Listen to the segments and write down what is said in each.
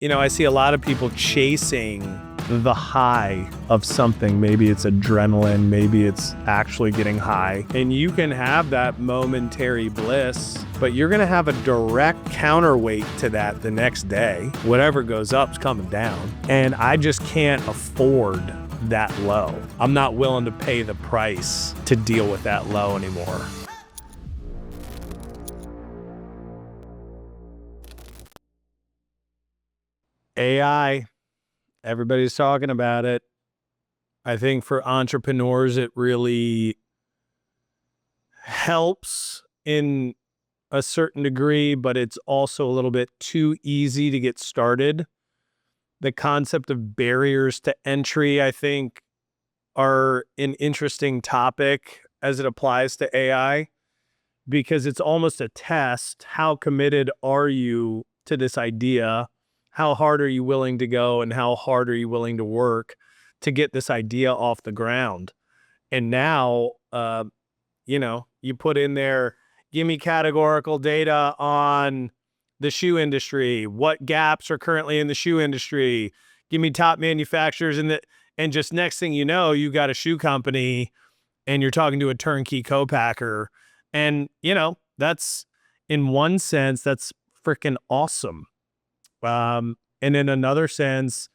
I see a lot of people chasing the high of something. Maybe it's adrenaline, maybe it's actually getting high. And you can have that momentary bliss, but you're going to have a direct counterweight to that the next day. Whatever goes up's coming down. And I just can't afford that low. I'm not willing to pay the price to deal with that low anymore. AI, everybody's talking about it. I think for entrepreneurs, it really helps in a certain degree, but it's also a little bit too easy to get started. The concept of barriers to entry, I think, are an interesting topic as it applies to AI, because it's almost a test. How committed are you to this idea? How hard are you willing to go, and how hard are you willing to work to get this idea off the ground? And now, you put in there, give me categorical data on the shoe industry. What gaps are currently in the shoe industry? Give me top manufacturers and just next thing you know, you got a shoe company and you're talking to a turnkey co-packer. And, that's, in one sense, that's freaking awesome. And in another sense,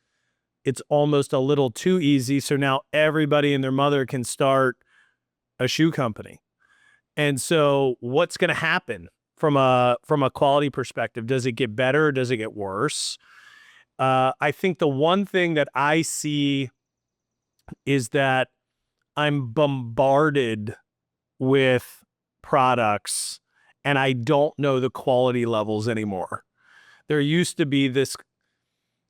it's almost a little too easy. So now everybody and their mother can start a shoe company. And so what's going to happen from a quality perspective? Does it get better or does it get worse? I think the one thing that I see is that I'm bombarded with products and I don't know the quality levels anymore. There used to be this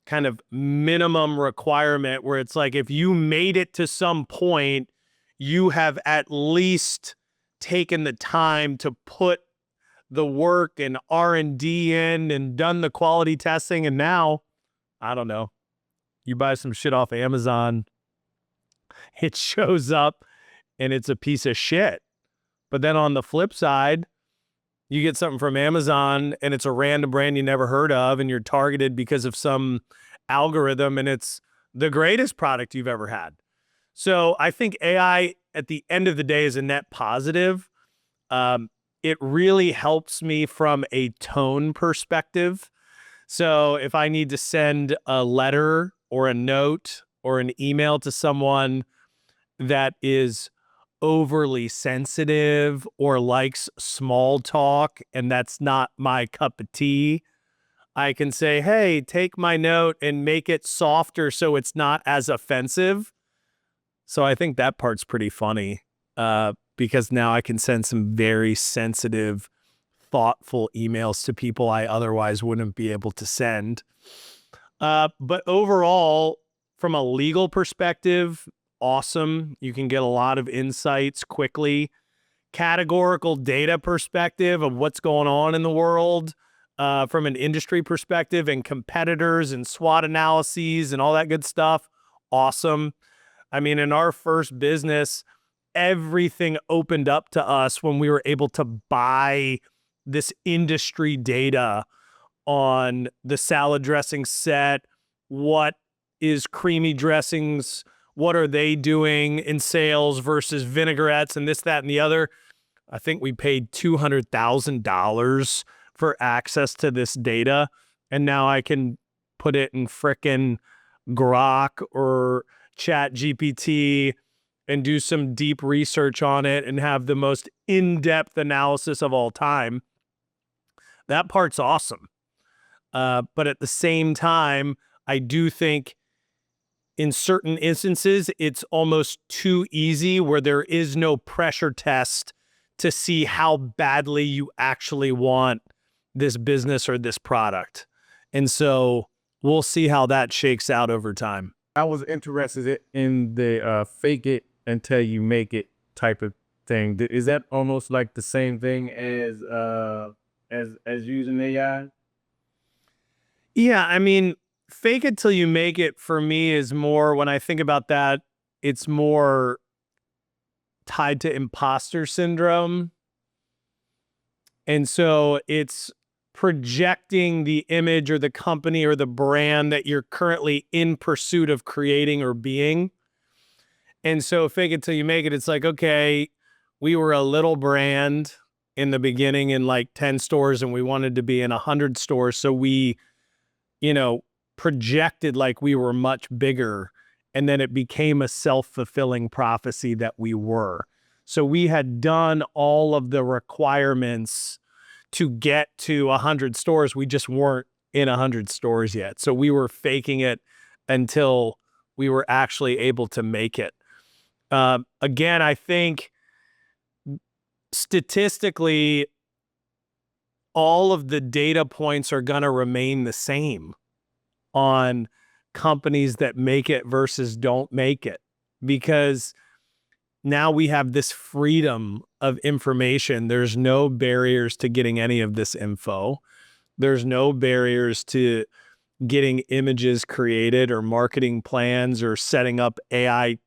kind of minimum requirement where it's like, if you made it to some point, you have at least taken the time to put the work and R&D in and done the quality testing. And now, I don't know, you buy some shit off Amazon, it shows up and it's a piece of shit. But then on the flip side, you get something from Amazon and it's a random brand you never heard of and you're targeted because of some algorithm and it's the greatest product you've ever had. So I think AI at the end of the day is a net positive. It really helps me from a tone perspective. So if I need to send a letter or a note or an email to someone that is overly sensitive or likes small talk, and that's not my cup of tea, I can say, hey, take my note and make it softer so it's not as offensive. So I think that part's pretty funny, because now I can send some very sensitive, thoughtful emails to people I otherwise wouldn't be able to send. But overall, from a legal perspective, awesome. You can get a lot of insights quickly. Categorical data perspective of what's going on in the world, from an industry perspective and competitors and SWOT analyses and all that good stuff. Awesome. I mean, in our first business, everything opened up to us when we were able to buy this industry data on the salad dressing set. What is creamy dressings? What are they doing in sales versus vinaigrettes and this, that, and the other? I think we paid $200,000 for access to this data. And now I can put it in frickin' Grok or Chat GPT and do some deep research on it and have the most in-depth analysis of all time. That part's awesome. But at the same time, I do think in certain instances, it's almost too easy where there is no pressure test to see how badly you actually want this business or this product. And so we'll see how that shakes out over time. I was interested in the fake it until you make it type of thing. Is that almost like the same thing as using AI? Yeah, I mean, fake it till you make it for me is more, when I think about that, it's more tied to imposter syndrome. And so it's projecting the image or the company or the brand that you're currently in pursuit of creating or being. And so fake it till you make it. It's like, okay, we were a little brand in the beginning in like 10 stores and we wanted to be in 100 stores. So we, projected like we were much bigger. And then it became a self-fulfilling prophecy that we were. So we had done all of the requirements to get to 100 stores. We just weren't in 100 stores yet. So we were faking it until we were actually able to make it. Again, I think statistically, all of the data points are going to remain the same on companies that make it versus don't make it, because now we have this freedom of information. There's no barriers to getting any of this info. There's no barriers to getting images created or marketing plans or setting up AI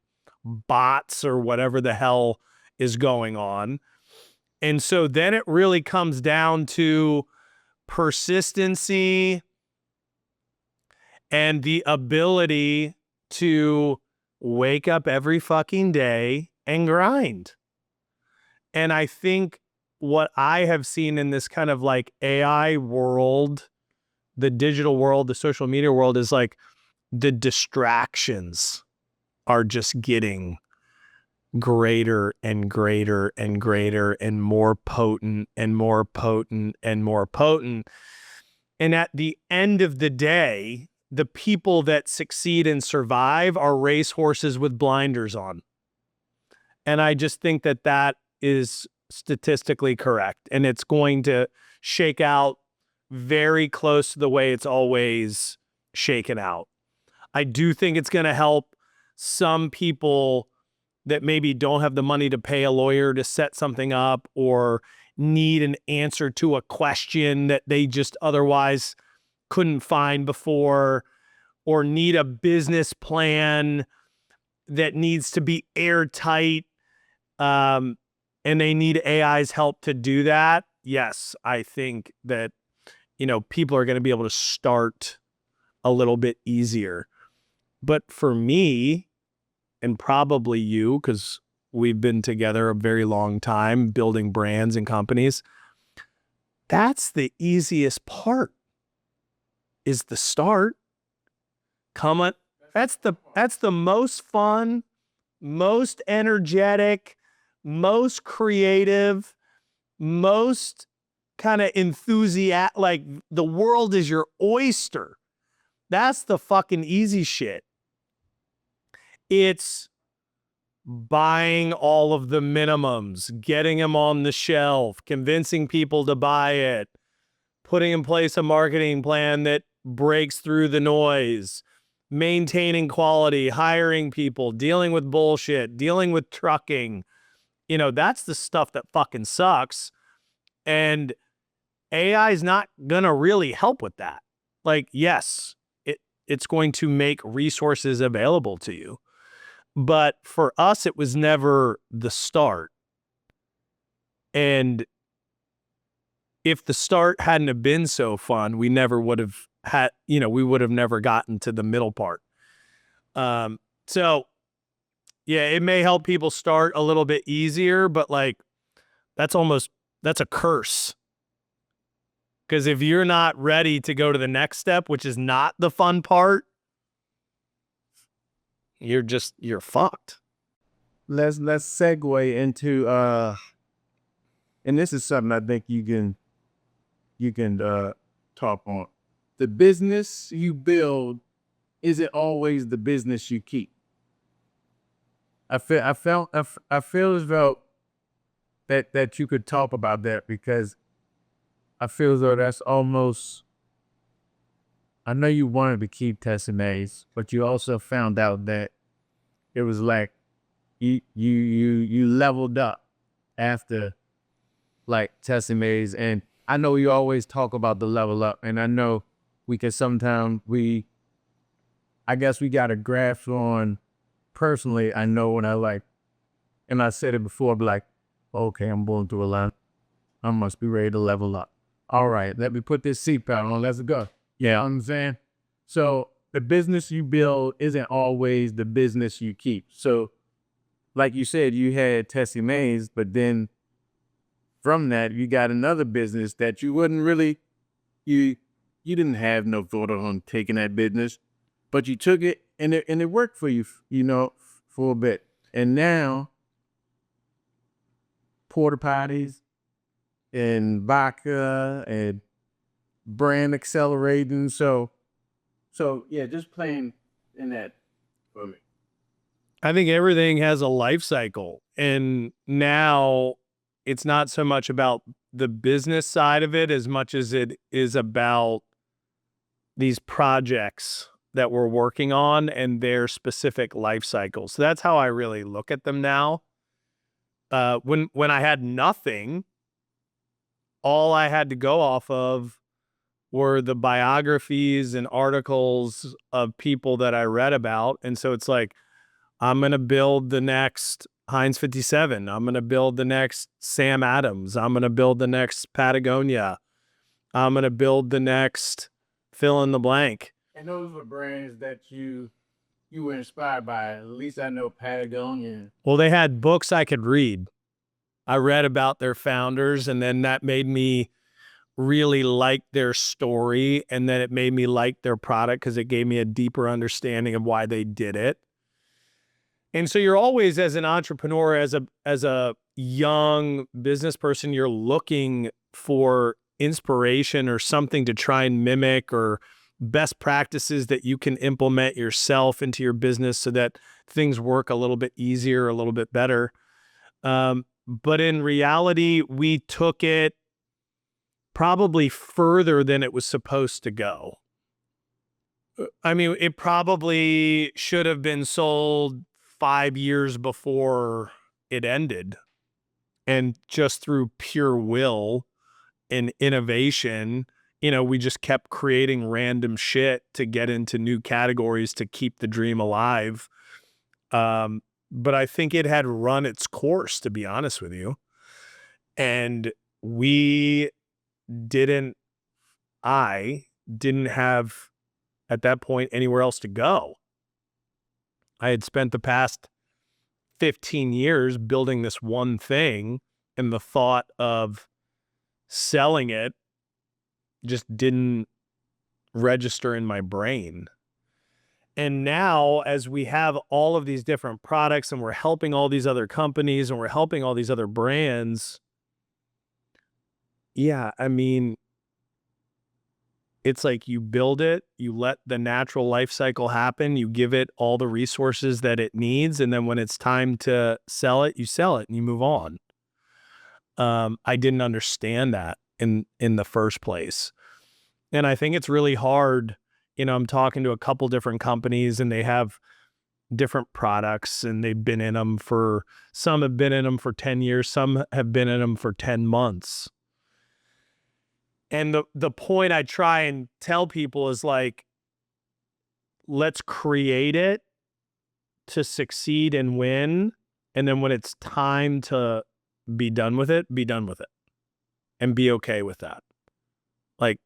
bots or whatever the hell is going on. And so then it really comes down to persistency and the ability to wake up every fucking day and grind. And I think what I have seen in this kind of like AI world, the digital world, the social media world, is like the distractions are just getting greater and greater and greater and more potent and more potent and more potent. And at the end of the day, the people that succeed and survive are racehorses with blinders on. And I just think that that is statistically correct. And it's going to shake out very close to the way it's always shaken out. I do think it's going to help some people that maybe don't have the money to pay a lawyer to set something up, or need an answer to a question that they just otherwise couldn't find before, or need a business plan that needs to be airtight, and they need AI's help to do that. Yes, I think that, people are going to be able to start a little bit easier. But for me, and probably you, because we've been together a very long time building brands and companies, that's the easiest part, is the start. Come on. That's the most fun, most energetic, most creative, most kind of enthusiastic. Like, the world is your oyster. That's the fucking easy shit. It's buying all of the minimums, getting them on the shelf, convincing people to buy it, putting in place a marketing plan that breaks through the noise, maintaining quality, hiring people, dealing with bullshit, dealing with trucking. That's the stuff that fucking sucks. And AI is not going to really help with that. Like, yes, it's going to make resources available to you. But for us, it was never the start. And if the start hadn't have been so fun, we never would have had, we would have never gotten to the middle part. So yeah, it may help people start a little bit easier, but like, that's a curse. Because if you're not ready to go to the next step, which is not the fun part, you're fucked. Let's segue into and this is something I think you can talk on. The business you build isn't always the business you keep. I feel as though that you could talk about that, because I feel as though that's almost, I know you wanted to keep testing Maze, but you also found out that it was like you leveled up after like testing Maze. And I know you always talk about the level up, and I know we can sometimes I guess we got a grasp on, personally, I know when and I said it before, but like, okay, I'm going through a lot, I must be ready to level up. all right, let me put this seatbelt on, let's go. Yeah, I'm saying? So the business you build isn't always the business you keep. So like you said, you had Tessie Mae's, but then from that, you got another business that you wouldn't really, you didn't have no thought on taking that business, but you took it and it worked for you, for a bit. And now porta potties and vodka and brand accelerating. So yeah, just playing in that for me. I think everything has a life cycle. And now it's not so much about the business side of it as much as it is about these projects that we're working on and their specific life cycles. So that's how I really look at them now. When I had nothing, all I had to go off of were the biographies and articles of people that I read about. And so it's like, I'm going to build the next Heinz 57. I'm going to build the next Sam Adams. I'm going to build the next Patagonia. I'm going to build the next fill in the blank. And those were brands that you were inspired by. At least I know Patagonia. Well, they had books I could read. I read about their founders, and then that made me really like their story, and then it made me like their product because it gave me a deeper understanding of why they did it. And so you're always, as an entrepreneur, as a young business person, you're looking for inspiration or something to try and mimic, or best practices that you can implement yourself into your business so that things work a little bit easier, a little bit better. But in reality, we took it probably further than it was supposed to go. I mean, it probably should have been sold 5 years before it ended. And just through pure will and innovation, we just kept creating random shit to get into new categories to keep the dream alive. But I think it had run its course, to be honest with you. And I didn't have at that point anywhere else to go. I had spent the past 15 years building this one thing, and the thought of selling it just didn't register in my brain. And now, as we have all of these different products and we're helping all these other companies and we're helping all these other brands, yeah, I mean, it's like you build it, you let the natural life cycle happen, you give it all the resources that it needs, and then when it's time to sell it, you sell it and you move on. I didn't understand that in the first place. And I think it's really hard. I'm talking to a couple different companies and they have different products and some have been in them for 10 years, some have been in them for 10 months. And the point I try and tell people is like, let's create it to succeed and win. And then when it's time to be done with it, and be okay with that. Like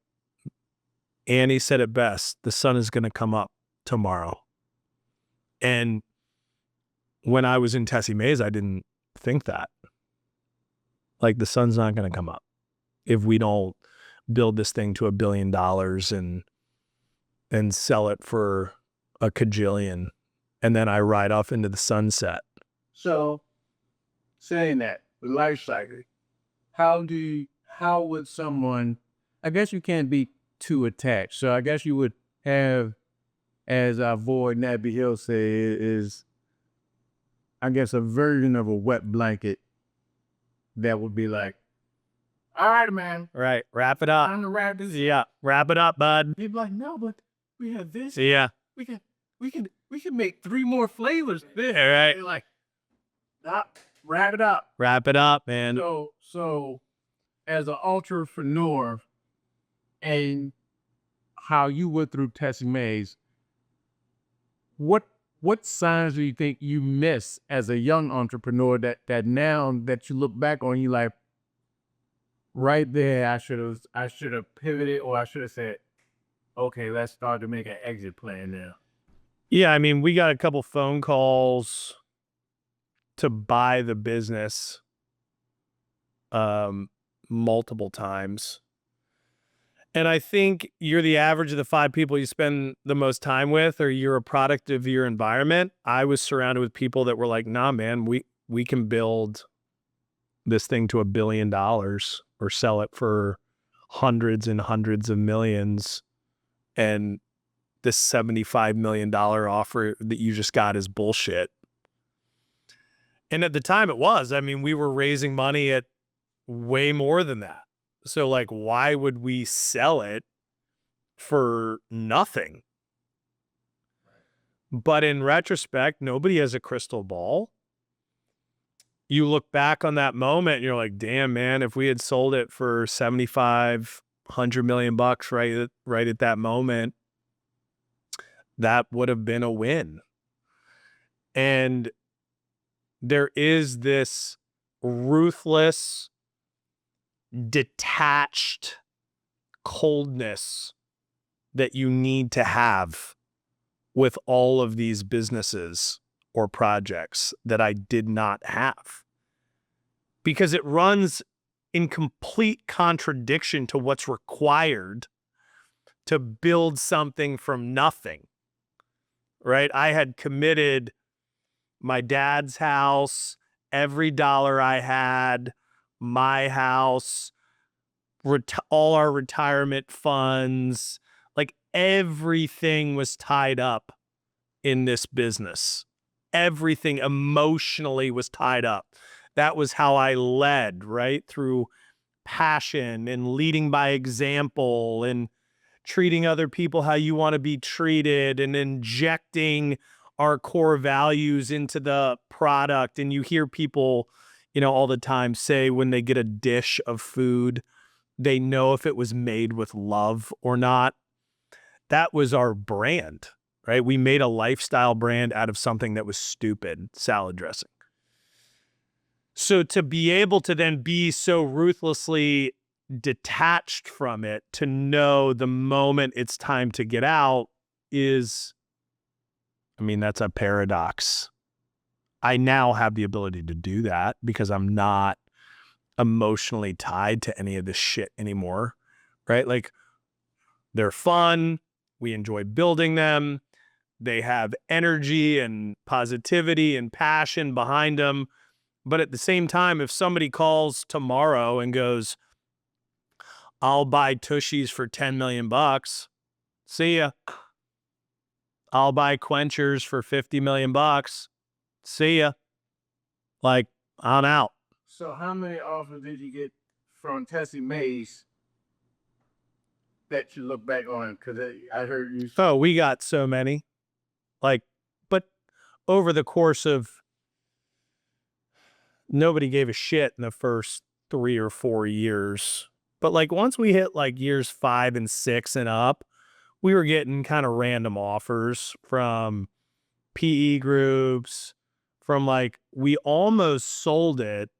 Annie said it best, the sun is going to come up tomorrow. And when I was in Tessie Mae's, I didn't think that. Like, the sun's not going to come up if we don't build this thing to $1 billion and sell it for a kajillion, and then I ride off into the sunset. So, saying that, the life cycle, how would someone, I guess you can't be too attached. So I guess you would have, as our boy Nabby Hill say, is, I guess, a version of a wet blanket that would be like, all right, man. Right. Wrap it up. Time to wrap this. Yeah. Wrap it up, bud. People like, no, but we have this. Yeah. We can make 3 more flavors. All right. They're like, nah, wrap it up. Wrap it up, man. So as an entrepreneur, and how you went through Tessie Mae's, what signs do you think you miss as a young entrepreneur that now that you look back on, you like, right there, I should have pivoted, or I should have said, okay, let's start to make an exit plan now. Yeah, I mean, we got a couple phone calls to buy the business um multiple times. And I think you're the average of the 5 people you spend the most time with, or you're a product of your environment. I was surrounded with people that were like, "Nah, man, we can build this thing to $1 billion or sell it for hundreds and hundreds of millions, and this $75 million offer that you just got is bullshit." And at the time it was. I mean, we were raising money at way more than that. So like, why would we sell it for nothing? But in retrospect, nobody has a crystal ball. You look back on that moment and you're like, damn, man, if we had sold it for 75, $100 million right at that moment, that would have been a win. And there is this ruthless, detached coldness that you need to have with all of these businesses or projects that I did not have, because it runs in complete contradiction to what's required to build something from nothing, right? I had committed my dad's house, every dollar I had, my house, all our retirement funds, like everything was tied up in this business. Everything emotionally was tied up. That was how I led, right? Through passion and leading by example and treating other people how you want to be treated and injecting our core values into the product. And you hear people, all the time say when they get a dish of food, they know if it was made with love or not. That was our brand, right? We made a lifestyle brand out of something that was stupid, salad dressing. So to be able to then be so ruthlessly detached from it, to know the moment it's time to get out is, I mean, that's a paradox. I now have the ability to do that because I'm not emotionally tied to any of this shit anymore, right? Like, they're fun. We enjoy building them. They have energy and positivity and passion behind them. But at the same time, if somebody calls tomorrow and goes, I'll buy Tushies for 10 million bucks, see ya. I'll buy Quenchers for 50 million bucks, see ya. Like, I'm out. So how many offers did you get from Tessie Mays that you look back on? Because I heard you. Oh, we got so many. Like, but over the course of, nobody gave a shit in the first 3 or 4 years. But like once we hit like years 5 and 6 and up, we were getting kind of random offers from PE groups, from like, we almost sold it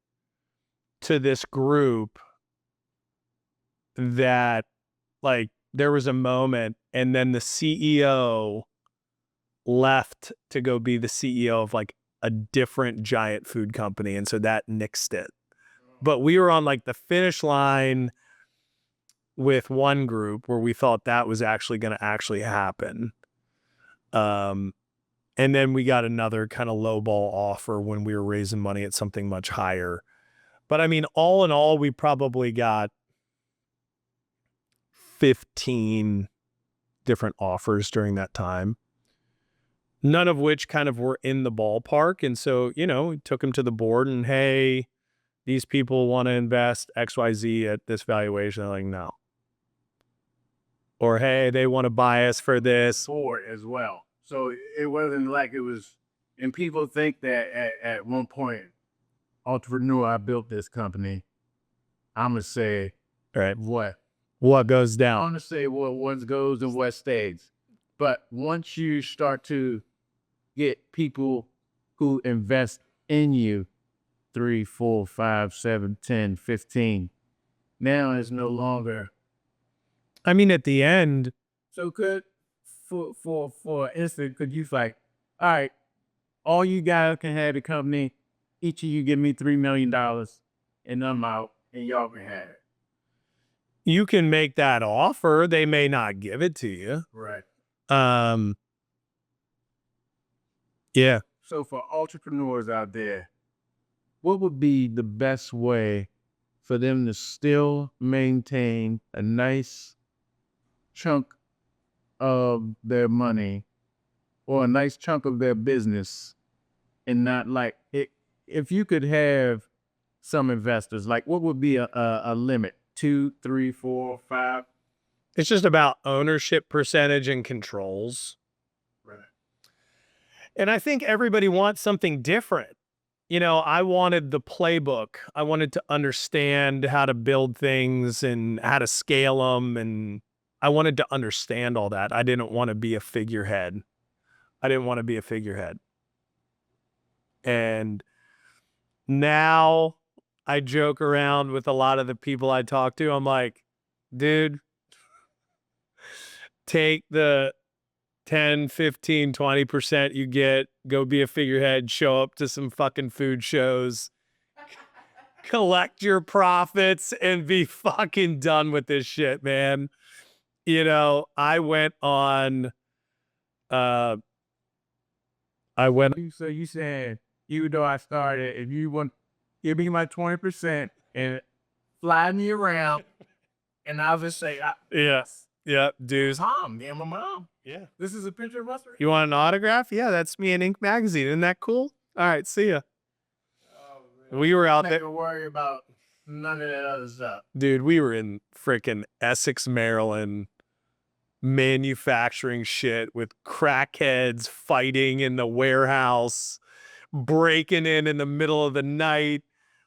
to this group that, like, there was a moment and then the CEO left to go be the CEO of like a different giant food company. And so that nixed it. But we were on like the finish line with one group where we thought that was actually going to actually happen. And then we got another kind of lowball offer when we were raising money at something much higher. But I mean, all in all, we probably got 15 different offers during that time, none of which kind of were in the ballpark. And so, we took them to the board and, hey, these people want to invest XYZ at this valuation. They're like, no. Or, hey, they want to buy us for this. Board as well. So it wasn't like it was, and people think that at one point, entrepreneur, I built this company. I'm going to say, Right. What goes I'm down. going to say what goes and what stays. But once you start to get people who invest in you, 3, 4, 5, 7, 10, 15, now it's no longer. I mean, at the end, So could, for instance, could you like, all right, all you guys can have the company, each of you give me $3 million and I'm out and y'all can have it. you can make that offer. They may not give it to you. Right. Yeah. So for entrepreneurs out there, what would be the best way for them to still maintain a nice chunk of their money or a nice chunk of their business and not like it? If you could have some investors, like what would be a limit? 2, 3, 4, 5? It's just about ownership percentage and controls. Right. And I think everybody wants something different. You know, I wanted the playbook. I wanted to understand how to build things and how to scale them. And I wanted to understand all that. I didn't want to be a figurehead. And now I joke around with a lot of the people I talk to. I'm like, dude, take the 10, 15, 20% you get, go be a figurehead, show up to some fucking food shows, collect your profits, and be fucking done with this shit, man. You know, I went on, so you said, you know, I started, if you want, give me my 20% and fly me around, and I'll just say, yes. Yeah, dude. Mom, me and my mom. Yeah. This is a picture of us. You want an autograph? Yeah, that's me in Ink Magazine. Isn't that cool? All right, see ya. Oh, We were out not there. gonna worry about none of that other stuff. Dude, we were in freaking Essex, Maryland, manufacturing shit with crackheads fighting in the warehouse, breaking in the middle of the night,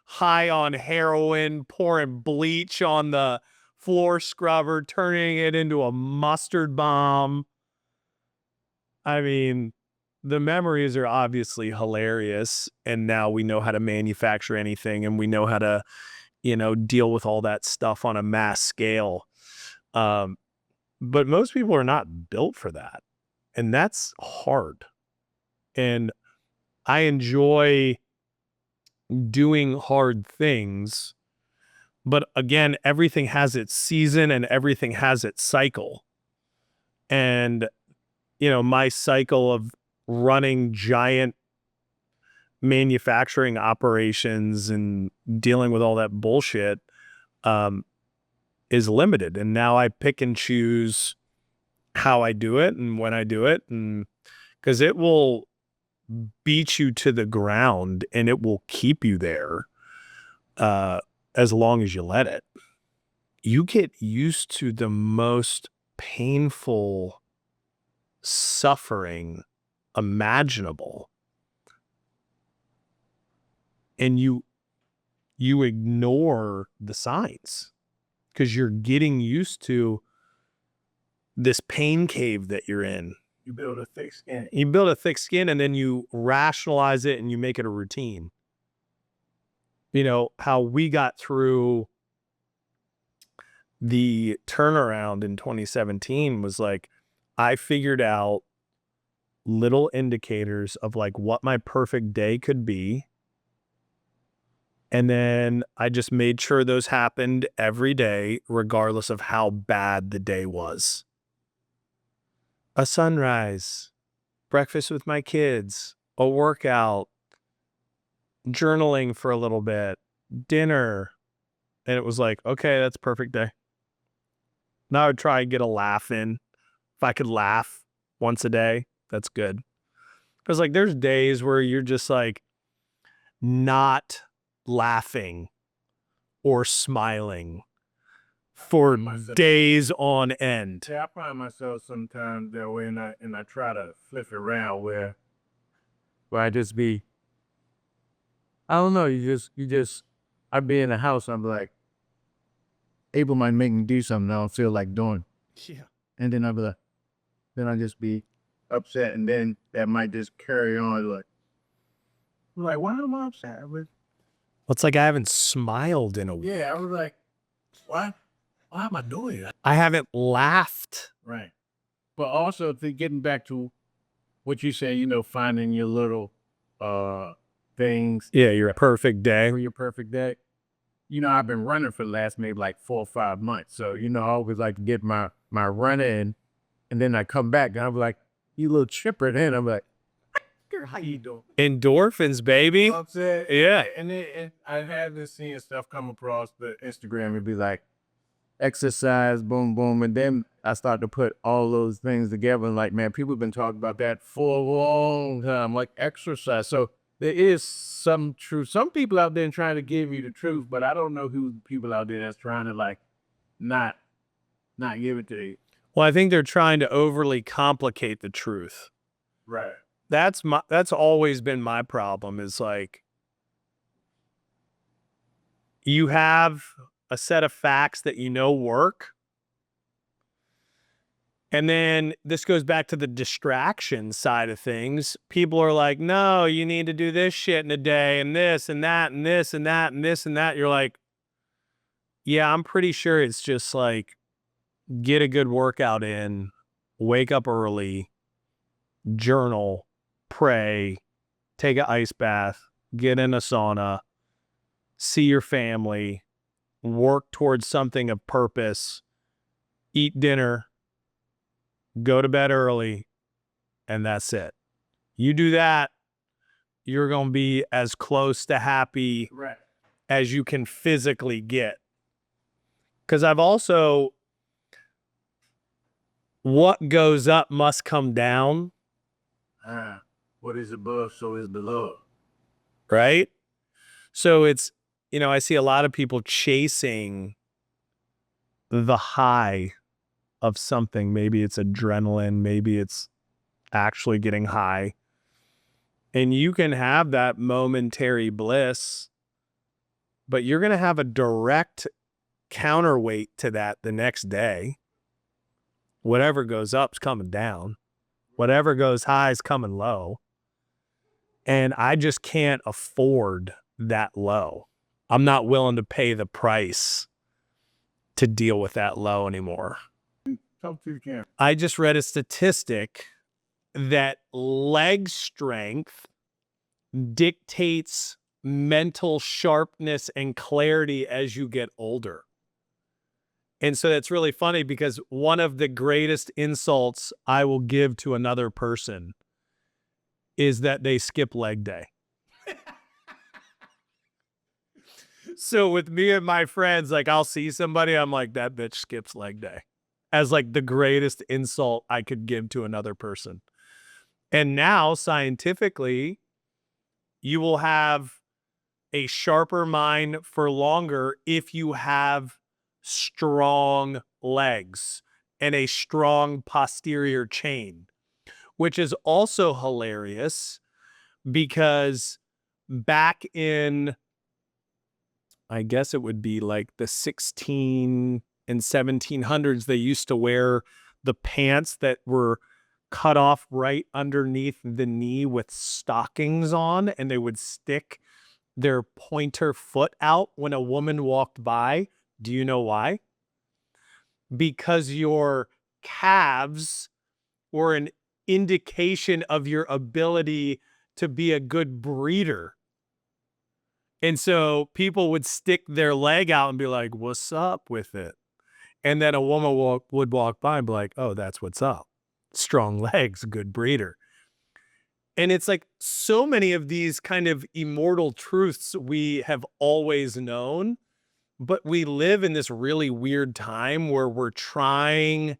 high on heroin, pouring bleach on the floor scrubber, turning it into a mustard bomb. I mean, the memories are obviously hilarious, and now we know how to manufacture anything, and we know how to, you know, deal with all that stuff on a mass scale. But most people are not built for that, and that's hard. And I enjoy doing hard things, but again, everything has its season and everything has its cycle. And, you know, my cycle of running giant manufacturing operations and dealing with all that bullshit is limited. And now I pick and choose how I do it and when I do it, and because it will beat you to the ground and it will keep you there as long as you let it. You get used to the most painful suffering imaginable, and you ignore the signs because you're getting used to this pain cave that you're in. You build a thick skin. You build a thick skin and then you rationalize it and you make it a routine. You know, how we got through the turnaround in 2017 was like, I figured out little indicators of like what my perfect day could be. And then I just made sure those happened every day, regardless of how bad the day was. A sunrise, breakfast with my kids, a workout, journaling for a little bit, dinner. And it was like, okay, that's a perfect day. Now I would try and get a laugh in. If I could laugh once a day, that's good. Because like there's days where you're just like not laughing or smiling for days on end. Yeah, I find myself sometimes that way, and I try to flip it around where I just be, I don't know, I'd be in the house, I'm like, Abel might make me do something I don't feel like doing. Yeah. And then I'll be like, then I'll just be upset, and then that might just carry on like why am I upset with? Well, it's like I haven't smiled in a week. Yeah, I was like, Why am I doing that? I haven't laughed. Right. But also getting back to what you say, finding your little things Yeah, your perfect day. for your perfect day. I've been running for the last maybe like 4 or 5 months. So, I always like to get my run in, and then I come back and I'm like, you little chipper. Then I'm like, "Girl, how you doing?" Endorphins, baby. I'm saying, Yeah. and I had this seeing stuff come across the Instagram and be like, exercise, boom, boom. And then I start to put all those things together. And like, man, people have been talking about that for a long time, like exercise. So there is some truth. Some people out there trying to give you the truth, but I don't know who people out there that's trying to like not give it to you. Well, I think they're trying to overly complicate the truth. Right. That's always been my problem is like you have a set of facts that work. And then this goes back to the distraction side of things. People are like, no, you need to do this shit in a day and this and that and this and that and this and that. You're like, yeah, I'm pretty sure it's just like get a good workout in, wake up early, journal, pray, take an ice bath, get in a sauna, see your family, work towards something of purpose, eat dinner, go to bed early, and that's it. You do that, you're going to be as close to happy Right. as you can physically get. Because I've also, what goes up must come down. What is above, so is below. Right? So it's, I see a lot of people chasing the high of something. Maybe it's adrenaline, maybe it's actually getting high. And you can have that momentary bliss, but you're going to have a direct counterweight to that the next day. Whatever goes up's coming down. Whatever goes high is coming low. And I just can't afford that low. I'm not willing to pay the price to deal with that low anymore. Talk to the camera. I just read a statistic that leg strength dictates mental sharpness and clarity as you get older. And so that's really funny because one of the greatest insults I will give to another person is that they skip leg day. So with me and my friends, like I'll see somebody, I'm like, that bitch skips leg day, as like the greatest insult I could give to another person. And now scientifically, you will have a sharper mind for longer if you have strong legs and a strong posterior chain, which is also hilarious because back in, I guess it would be like the 16 and 1700s, they used to wear the pants that were cut off right underneath the knee with stockings on, and they would stick their pointer foot out when a woman walked by. Do you know why? Because your calves were an indication of your ability to be a good breeder. And so people would stick their leg out and be like, what's up with it? And then a woman would walk by and be like, oh, that's what's up. Strong legs, good breeder. And it's like so many of these kind of immortal truths we have always known, but we live in this really weird time where we're trying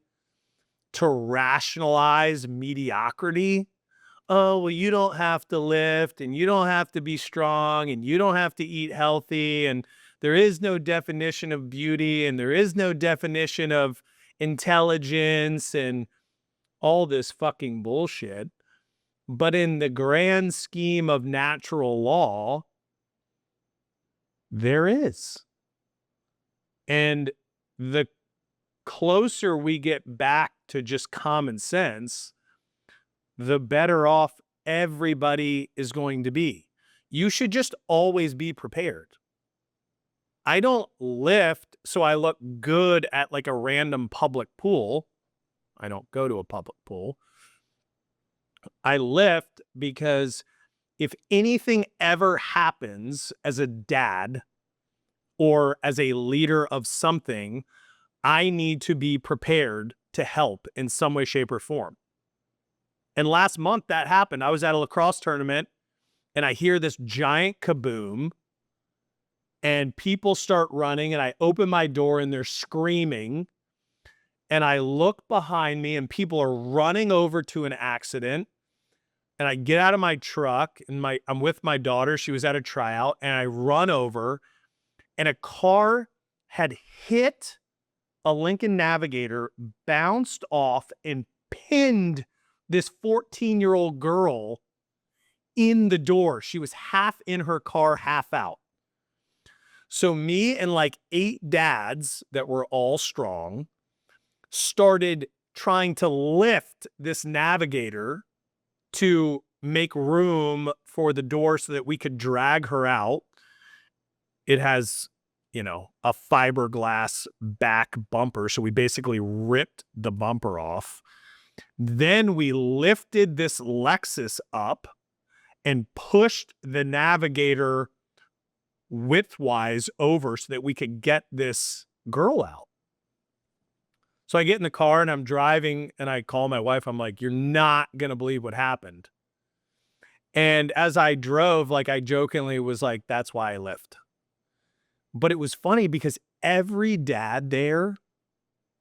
to rationalize mediocrity. Oh, well, you don't have to lift and you don't have to be strong and you don't have to eat healthy. And there is no definition of beauty and there is no definition of intelligence and all this fucking bullshit. But in the grand scheme of natural law, there is. And the closer we get back to just common sense, the better off everybody is going to be. You should just always be prepared. I don't lift so I look good at like a random public pool. I don't go to a public pool. I lift because if anything ever happens as a dad or as a leader of something, I need to be prepared to help in some way, shape, or form. And last month that happened. I was at a lacrosse tournament and I hear this giant kaboom and people start running and I open my door and they're screaming. And I look behind me and people are running over to an accident. And I get out of my truck and I'm with my daughter. She was at a tryout and I run over and a car had hit a Lincoln Navigator, bounced off and pinned this 14-year-old girl in the door. She was half in her car, half out. So me and like 8 dads that were all strong started trying to lift this Navigator to make room for the door so that we could drag her out. It has, a fiberglass back bumper. So we basically ripped the bumper off. Then we lifted this Lexus up and pushed the Navigator widthwise over so that we could get this girl out. So I get in the car and I'm driving and I call my wife. I'm like, you're not going to believe what happened. And as I drove, like I jokingly was like, that's why I lift. But it was funny because every dad there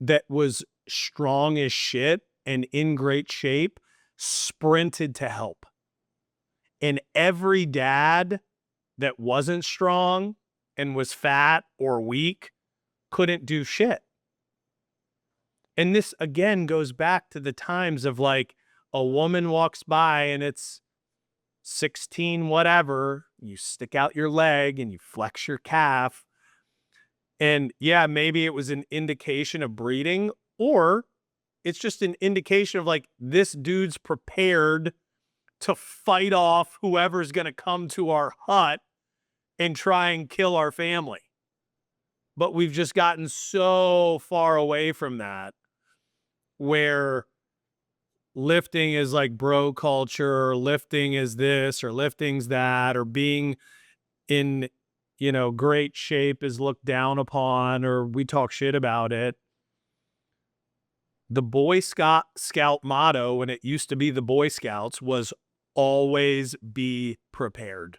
that was strong as shit and in great shape sprinted to help. And every dad that wasn't strong and was fat or weak couldn't do shit. And this again goes back to the times of like a woman walks by and it's 16 whatever, you stick out your leg and you flex your calf. And yeah, maybe it was an indication of breeding, or it's just an indication of like, this dude's prepared to fight off whoever's going to come to our hut and try and kill our family. But we've just gotten so far away from that, where lifting is like bro culture, or lifting is this, or lifting's that, or being in, great shape is looked down upon, or we talk shit about it. The Boy Scout motto, when it used to be the Boy Scouts, was always be prepared.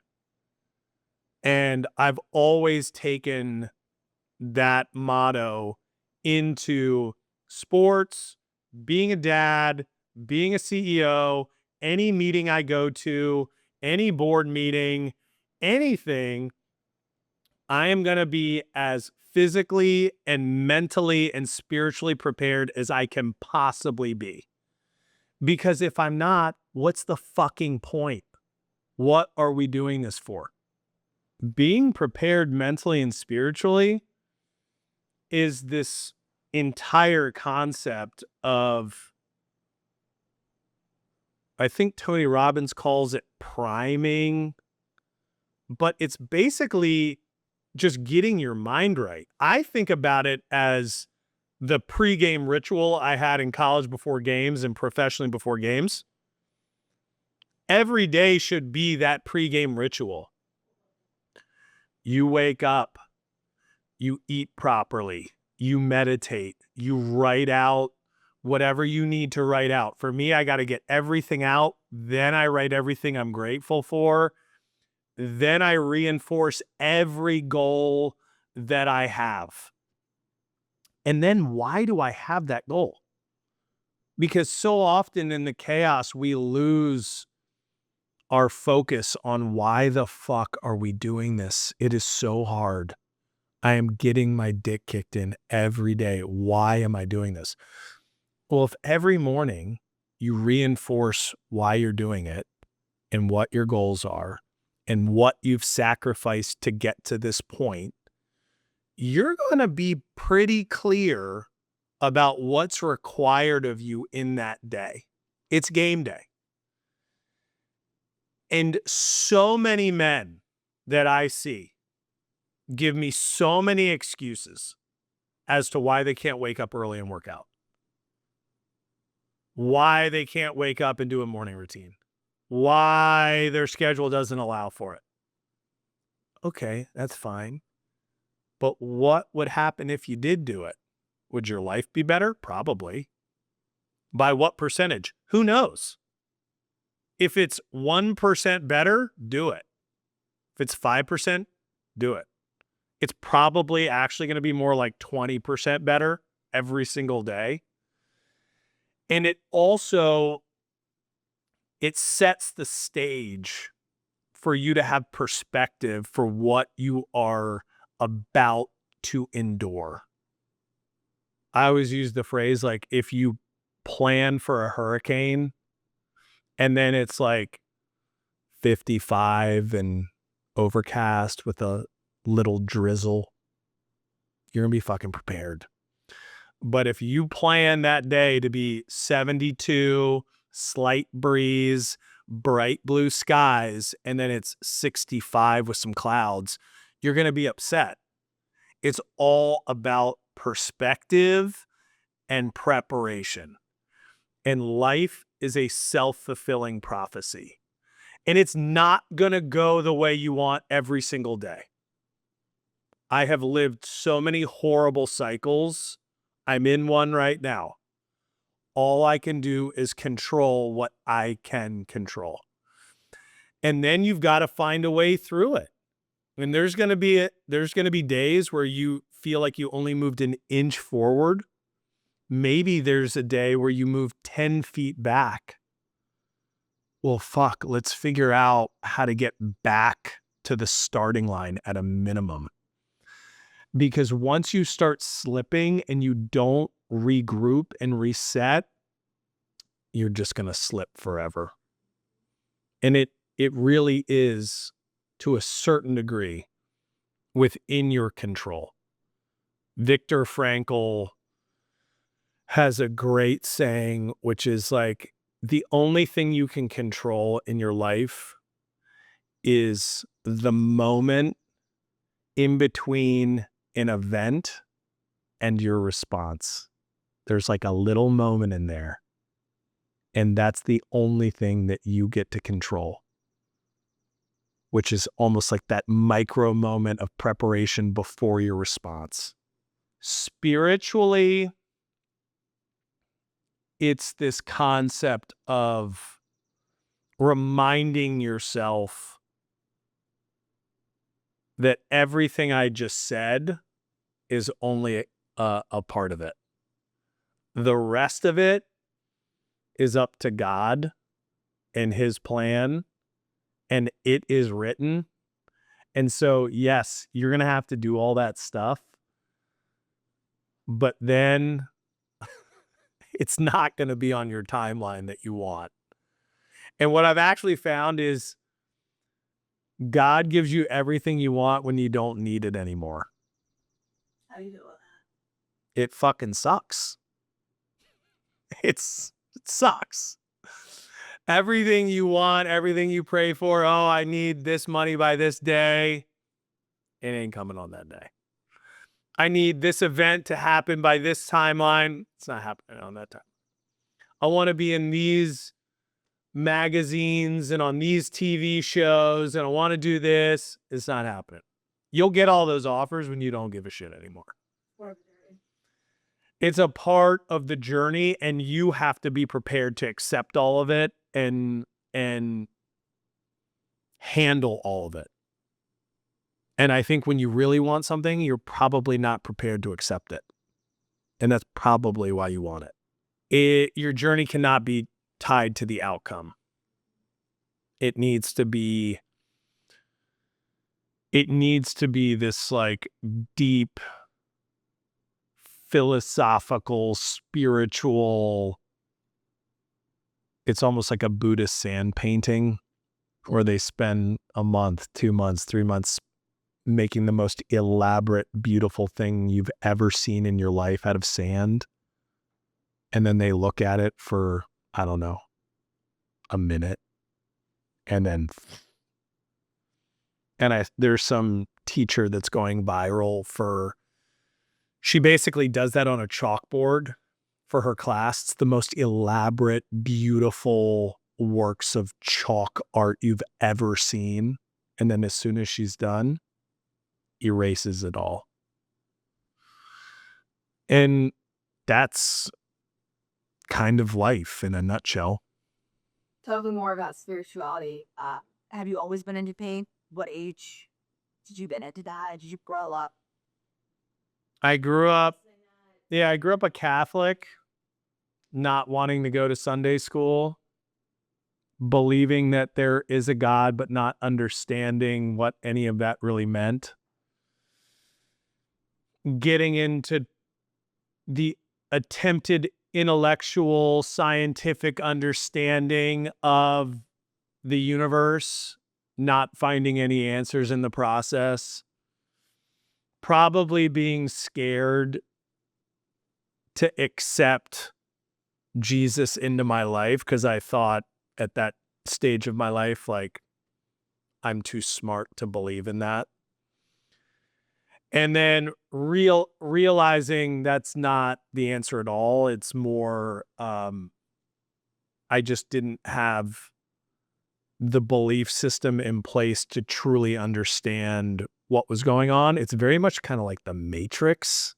And I've always taken that motto into sports, being a dad, being a CEO, any meeting I go to, any board meeting, anything. I am going to be as physically and mentally and spiritually prepared as I can possibly be. Because if I'm not, what's the fucking point? What are we doing this for? Being prepared mentally and spiritually is this entire concept of, I think Tony Robbins calls it priming, but it's basically just getting your mind right. I think about it as the pregame ritual I had in college before games and professionally before games. Every day should be that pregame ritual. You wake up, you eat properly, you meditate, you write out whatever you need to write out. For me, I got to get everything out. Then I write everything I'm grateful for. Then I reinforce every goal that I have. And then why do I have that goal? Because so often in the chaos, we lose our focus on why the fuck are we doing this? It is so hard. I am getting my dick kicked in every day. Why am I doing this? Well, if every morning you reinforce why you're doing it and what your goals are and what you've sacrificed to get to this point, you're going to be pretty clear about what's required of you in that day. It's game day. And so many men that I see give me so many excuses as to why they can't wake up early and work out, why they can't wake up and do a morning routine, why their schedule doesn't allow for it. Okay, that's fine. But what would happen if you did do it? Would your life be better? Probably. By what percentage? Who knows? If it's 1% better, do it. If it's 5%, do it. It's probably actually going to be more like 20% better every single day. And it sets the stage for you to have perspective for what you are about to endure. I always use the phrase, like, if you plan for a hurricane and then it's like 55 and overcast with a little drizzle, you're going to be fucking prepared. But if you plan that day to be 72, slight breeze, bright blue skies, and then it's 65 with some clouds, you're going to be upset. It's all about perspective and preparation. And life is a self-fulfilling prophecy. And it's not going to go the way you want every single day. I have lived so many horrible cycles. I'm in one right now. All I can do is control what I can control. And then you've got to find a way through it. And there's going to be days where you feel like you only moved an inch forward. Maybe there's a day where you move 10 feet back. Well, fuck, let's figure out how to get back to the starting line at a minimum. Because once you start slipping and you don't regroup and reset, you're just going to slip forever. And it really is, to a certain degree, within your control. Viktor Frankl has a great saying, which is like, the only thing you can control in your life is the moment in between an event and your response. There's like a little moment in there. And that's the only thing that you get to control, which is almost like that micro moment of preparation before your response. Spiritually, it's this concept of reminding yourself that everything I just said is only a part of it. The rest of it is up to God and his plan, and it is written. And so, yes, you're going to have to do all that stuff, but then it's not going to be on your timeline that you want. And what I've actually found is God gives you everything you want when you don't need it anymore. How do you do with that? It fucking sucks. It sucks. Everything you want, everything you pray for, oh, I need this money by this day, it ain't coming on that day. I need this event to happen by this timeline, it's not happening on that time. I want to be in these magazines and on these TV shows, and I want to do this, it's not happening. You'll get all those offers when you don't give a shit anymore. It's a part of the journey, and you have to be prepared to accept all of it and handle all of it. And I think when you really want something, you're probably not prepared to accept it. And that's probably why you want it. Your journey cannot be tied to the outcome. It needs to be this like deep, philosophical, spiritual. It's almost like a Buddhist sand painting where they spend a month, 2 months, 3 months making the most elaborate, beautiful thing you've ever seen in your life out of sand. And then they look at it for, I don't know, a minute. And then, there's some teacher that's going viral for, she basically does that on a chalkboard for her class. It's the most elaborate, beautiful works of chalk art you've ever seen. And then as soon as she's done, erases it all. And that's kind of life in a nutshell. Tell me more about spirituality. Have you always been into pain? What age did you get into that? Did you grow up? I grew up a Catholic, not wanting to go to Sunday school, believing that there is a God, but not understanding what any of that really meant. Getting into the attempted intellectual, scientific understanding of the universe, not finding any answers in the process. Probably being scared to accept Jesus into my life because I thought at that stage of my life, like, I'm too smart to believe in that. And then realizing that's not the answer at all. It's more, I just didn't have the belief system in place to truly understand what was going on. It's very much kind of like the Matrix,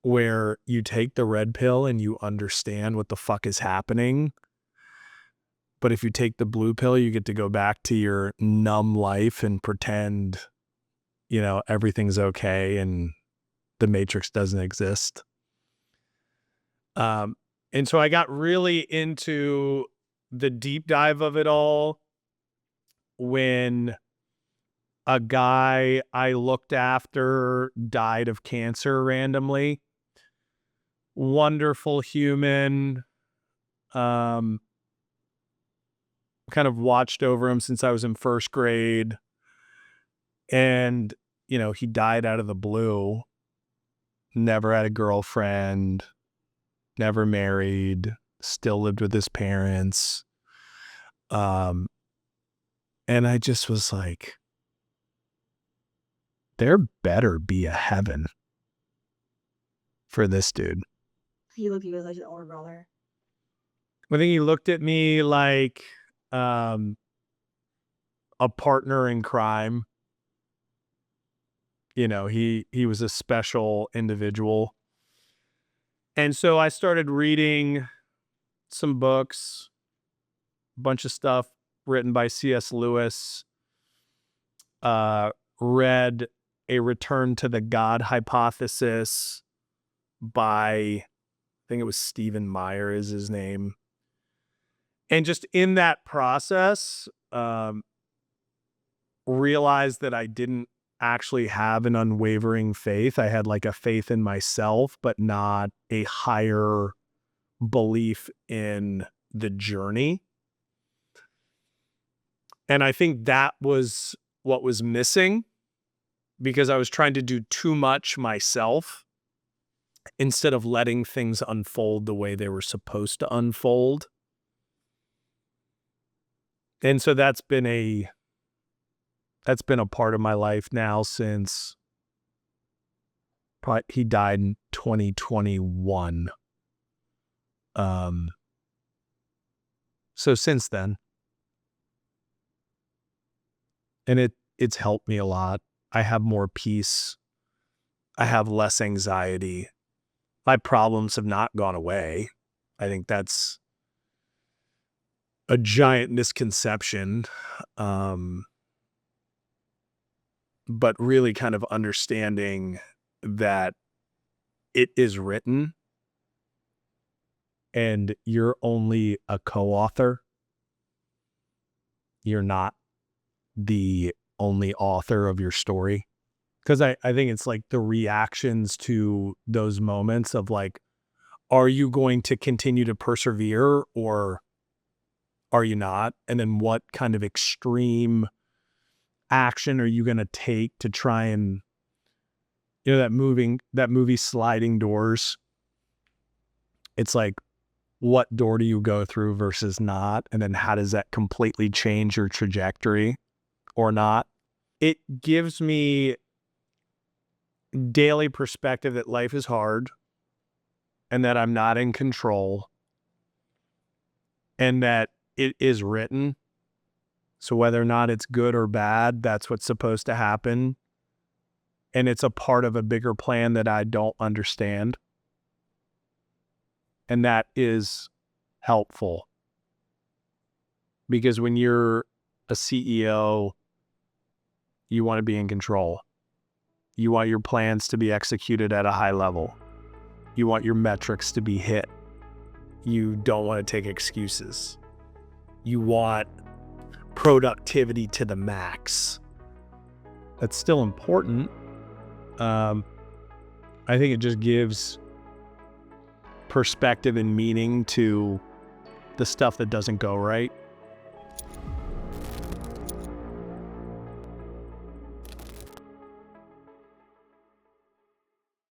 where you take the red pill and you understand what the fuck is happening. But if you take the blue pill, you get to go back to your numb life and pretend, everything's okay and the Matrix doesn't exist. And so I got really into the deep dive of it all when a guy I looked after died of cancer randomly. Wonderful human. Kind of watched over him since I was in first grade. And, he died out of the blue. Never had a girlfriend, never married, still lived with his parents. And I just was like, there better be a heaven for this dude. He looked at you as like an older brother. I think he looked at me like a partner in crime. He was a special individual. And so I started reading some books, a bunch of stuff written by C.S. Lewis, read A Return to the God Hypothesis by, I think it was Stephen Meyer is his name. And just in that process, realized that I didn't actually have an unwavering faith. I had like a faith in myself, but not a higher belief in the journey. And I think that was what was missing, because I was trying to do too much myself instead of letting things unfold the way they were supposed to unfold. And so that's been a part of my life now since he died in 2021. So since then, and it's helped me a lot. I have more peace. I have less anxiety. My problems have not gone away. I think that's a giant misconception. But really kind of understanding that it is written and you're only a co-author. You're not the only author of your story. Because I think it's like the reactions to those moments of like, are you going to continue to persevere or are you not? And then what kind of extreme action are you going to take to try and, that movie Sliding Doors? It's like, what door do you go through versus not? And then how does that completely change your trajectory or not? it gives me daily perspective that life is hard and that I'm not in control and that it is written. So whether or not it's good or bad, that's what's supposed to happen. And it's a part of a bigger plan that I don't understand. And that is helpful. Because when you're a CEO, you want to be in control. You want your plans to be executed at a high level. You want your metrics to be hit. You don't want to take excuses. You want productivity to the max. That's still important. I think it just gives perspective and meaning to the stuff that doesn't go right.